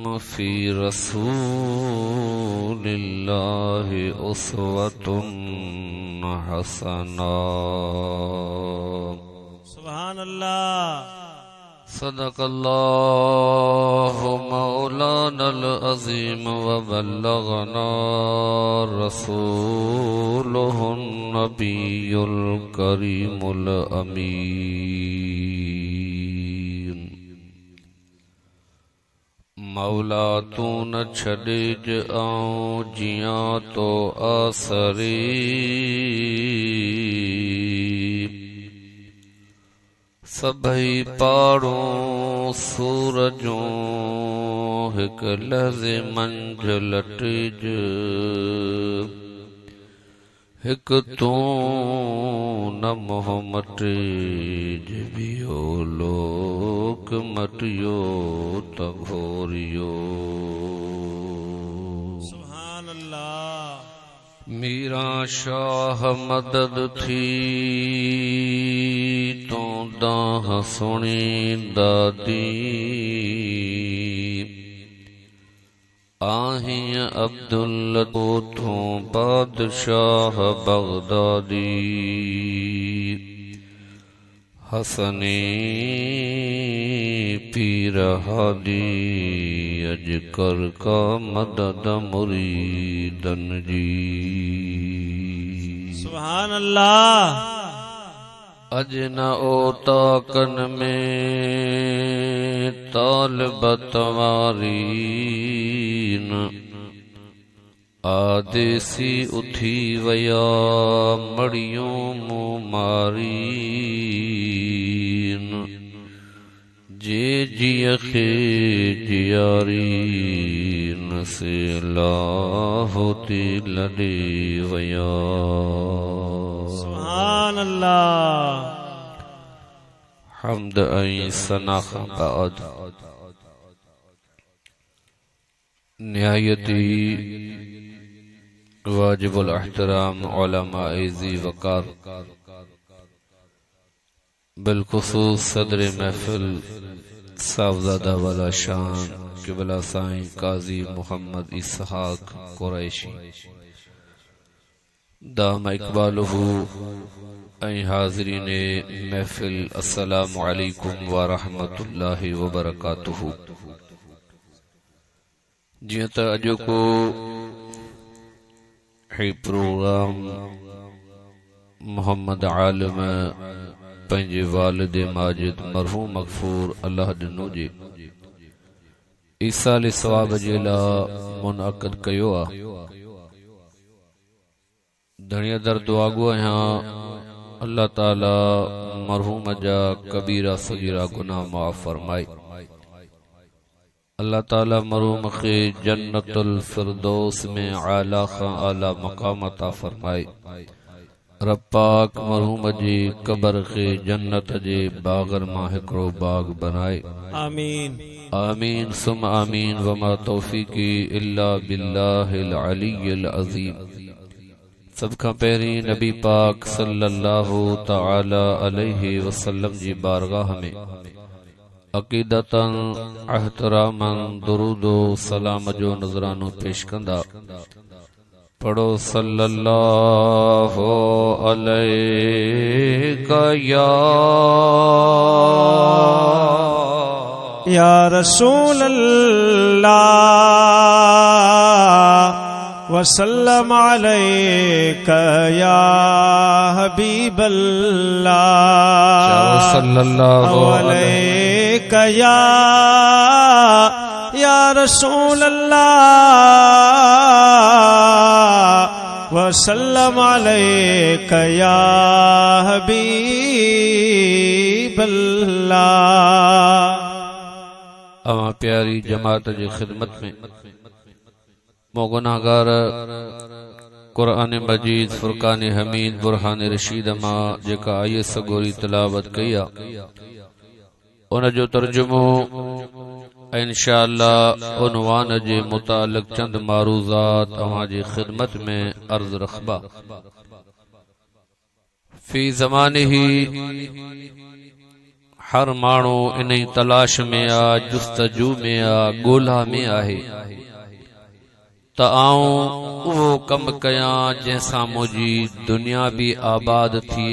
في رسول الله أسوة حسنة. سبحان الله. صدق الله مولانا العظيم وبلغنا رسوله النبي الكريم الأمين. مولا تو نہ چھڑے آؤں جیاں تو آسری، سبھی پاڑوں سورجوں ایک لحظے منجلٹ ایک تو نہ محمد جبیو لوک مٹیو تبھوریو. سبحان اللہ. میرا شاہ مدد تھی تو داہ سنی دادی، آہیں عبداللہ تو بادشاہ بغدادی، حسنی پیر ہادی اج کر کا مدد مریدن جی. سبحان اللہ. اج نہ او تاکن میں طالب توارین، آدیسی اتھی ویا مڑیوں مارین، جے جی اخی جیارین سے لا ہوتی لڑی ویا. سبحان اللہ. حمد این ثنا بعد. نہایتی واجب الاحترام علماء ذی وقار، بالخصوص صدر محفل صاحبزادہ والا شان قبلہ سائیں قاضی محمد اسحاق قریشی دام اقبالہ، این حاضرین محفل السلام علیکم ورحمۃ اللہ وبرکاتہ. جیئں تا اجو کو ہی پروگرام محمد عالم پنجے والد ماجد مرحوم مغفور اللہ دنو جے ایسال ثواب جیلا منعقد کیو آ. دھنیا در دعا گو یہاں اللہ تعالی مرحوم جا کبیرہ صغیرہ گناہ معاف فرمائی. اللہ تعالی مرحوم کے جنت الفردوس میں اعلیٰ خاں اعلیٰ مقام عطا فرمائی. رب پاک مرحوم جی قبر کے جنت جے باغر ماں ہکڑو باغ بنائے. آمین آمین ثم آمین. وما توفیقی الا باللہ العلی العظیم. سب کا پہری نبی پاک صلی اللہ تعالی علیہ وسلم جی بارگاہ میں عقیدتاً احتراماً درود و سلام جو نظرانو پیش کندہ. پڑھو صلی اللہ علیہ یا رسول اللہ، وسلم علیک یا حبیب اللہ، صلی اللہ علیک یا رسول اللہ، وسلم علیک یا حبیب اللہ. اما پیاری جماعت جی خدمت میں مو گناہگار قرآن مجید فرقان حمید برہان رشید اما جکا آئیے سگوری تلاوت کیا ان جو ترجمو انشاءاللہ عنوان جے متعلق چند معروضات اما جی خدمت میں عرض رخبہ. فی زمانہ ہر مانو انہی تلاش میں آ، جستجو میں آ، گولا میں آہے تا آؤں وہ کم کیاں جیسا مجھے دنیا بھی آباد تھی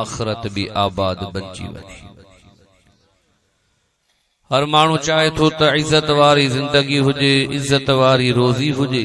آخرت بھی آباد بنچی وئی. ہر مانو چاہے تو تا عزت واری زندگی ہوجے، عزت واری روزی ہوجے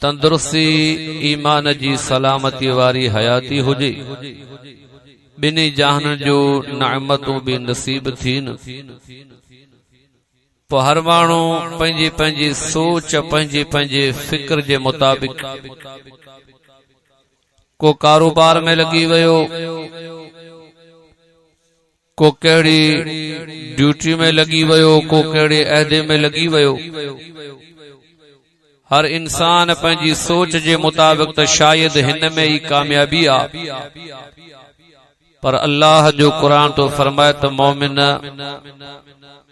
تندرستی ایمان جی سلامتی واری حیاتی ہوجے. بنی جہان جو نعمتوں بھی نصیب تھین. پو ہر مانو پنجی پنجی سوچ پنجی پنجی فکر جے مطابق کو کاروبار میں لگی ویو، کو کیڑی ڈیوٹی میں لگی ویو، کو کیڑے عہدے میں لگی ویو. ہر انسان پنجی سوچ جے مطابق تا شاید ہن میں ہی کامیابی آ، پر اللہ جو قرآن تو فرمائے تو مومن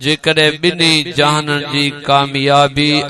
جے کدے بنی جہان جی کامیابی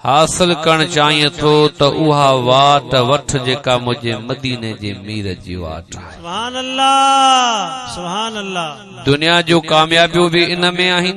حاصل کرن چاہیے تو تا اوہا وات وٹھ جیکا مجھے مدینے جے میر جی وات ہے. سبحان اللہ سبحان اللہ. دنیا جو کامیابیوں بھی ان میں آہن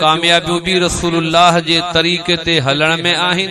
کامیابیوں بھی رسول اللہ جے طریقے تے ہلن میں آہن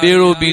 بیڑو بھی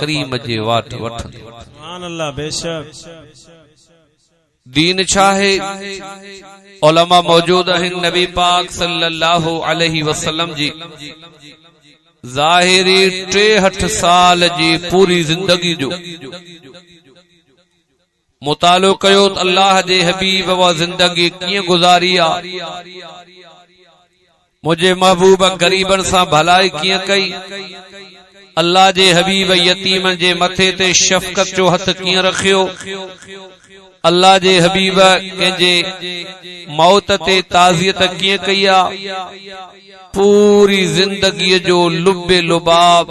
کریم جے واٹ وٹھندے. سبحان اللہ. بے شک دین چھا ہے؟ علماء موجود ہیں. نبی پاک صلی اللہ علیہ وسلم جی ظاہری 63 سال جی پوری زندگی جو مطالعو کیو اللہ دے حبیب و زندگی کیے گزاری آ، مجھے محبوب غریبن سا بھلائی کیے کئی، اللہ جے حبیب یتیمن جے متھے تے شفقت جو ہتھ کیے رکھیو، اللہ جے حبیب کنجے موت تے تعزیت کیے کیا، پوری زندگی جو لب لباب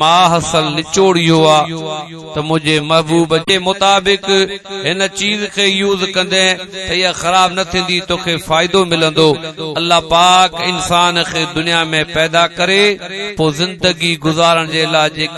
ماحصل نچوڑیو آ تو مجھے محبوب جے مطابق ان چیز کے یوز کندے تے یہ خراب نہ تھندی تو کے فائدو ملندو. اللہ پاک انسان کے دنیا میں پیدا کرے پو زندگی گزارن جے لا جے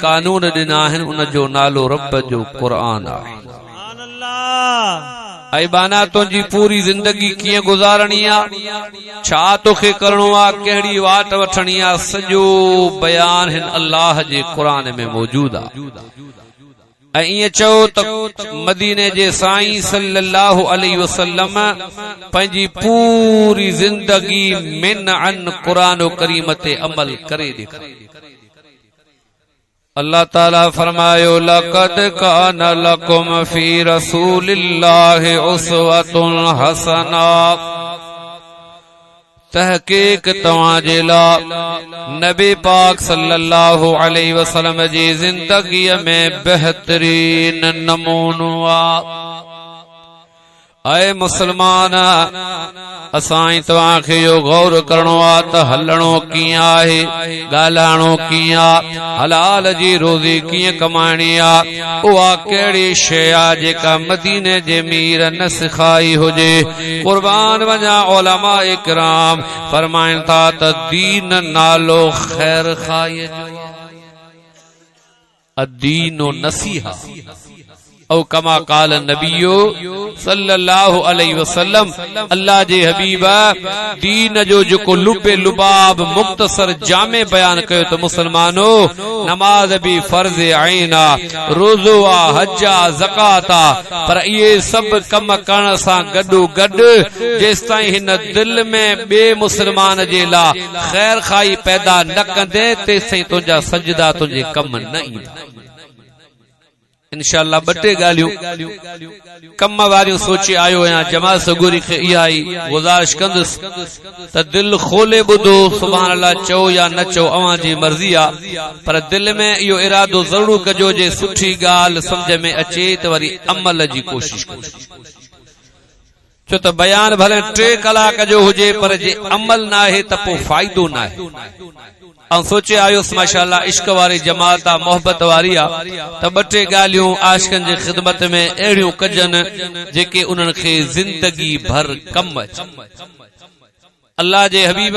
قانون ڏنا ہن ان جو نالو رب جو قرآن آہے. اے بانا تو جی پوری زندگی کیے گزارنی آ، چھا تو کے کرنو آ، کہڑی واٹ وٹھنی آ، سجو بیان ہن اللہ جے قرآن میں موجود آ. یہ چو تو مدینے جے سائیں صلی اللہ علیہ وسلم پنجی پوری زندگی من عن قرآن و کریم تے عمل کرے دکھا. اللہ تعالیٰ فرمایو لقد کان لکم فی رسول اللہ اسوۃ حسنہ، تحقیق تواں جے لا نبی پاک صلی اللہ علیہ وسلم جی زندگی میں بہترین نمونہ آ. اے مسلمان اسائیں تواں کے یو غور کرنو آ تے ہلنو کیاں ہے، گالانو کیاں، حلال جی روزی کیاں کمانی آ، اوہ کیڑی شے آ جیکا مدینے جے میر نہ سکھائی ہو جے. قربان وجا علماء اکرام فرمائن تا تے دین نالو خیر خائی جو الدین و نصیحہ او کما قال النبی صلی اللہ علیہ وسلم. اللہ جے حبیبہ دین جو کو لب لباب مختصر جامع بیان کیو تو مسلمانو نماز بھی فرض عینا، روزو حج زکات، پر یہ سب کم کرن سا گڈو گڈ جس تائیں ہن دل میں بے مسلمان جے لا خیر خائی پیدا نہ کندے تے سائیں تجا سجدہ تجے کم نہ ایندا. انشاءاللہ بٹے گالیوں کم واریوں سوچی آئیو ہیں جماعت سگوری کے ایائی گزارش کندس تا دل کھولے بدو سبحان اللہ چو یا نہ چو اوان جی مرضی آ، پر دل میں ایو ارادو ضرور کجو جے سٹھی گال سمجھ میں اچے تو وری عمل جی کوشش کرو. چھو تو بیان بھلے 3 کلاک جو ہوجے پر جے عمل نہ ہے تا پو فائدو نہ ہے. ان سوچے آیوس ماشاءاللہ عشق واری جماعت محبت واری تا بٹے گالیوں عاشقن جی خدمت میں اڑیوں کجن جے کہ انہن کے زندگی بھر کم اللہ جے حبیب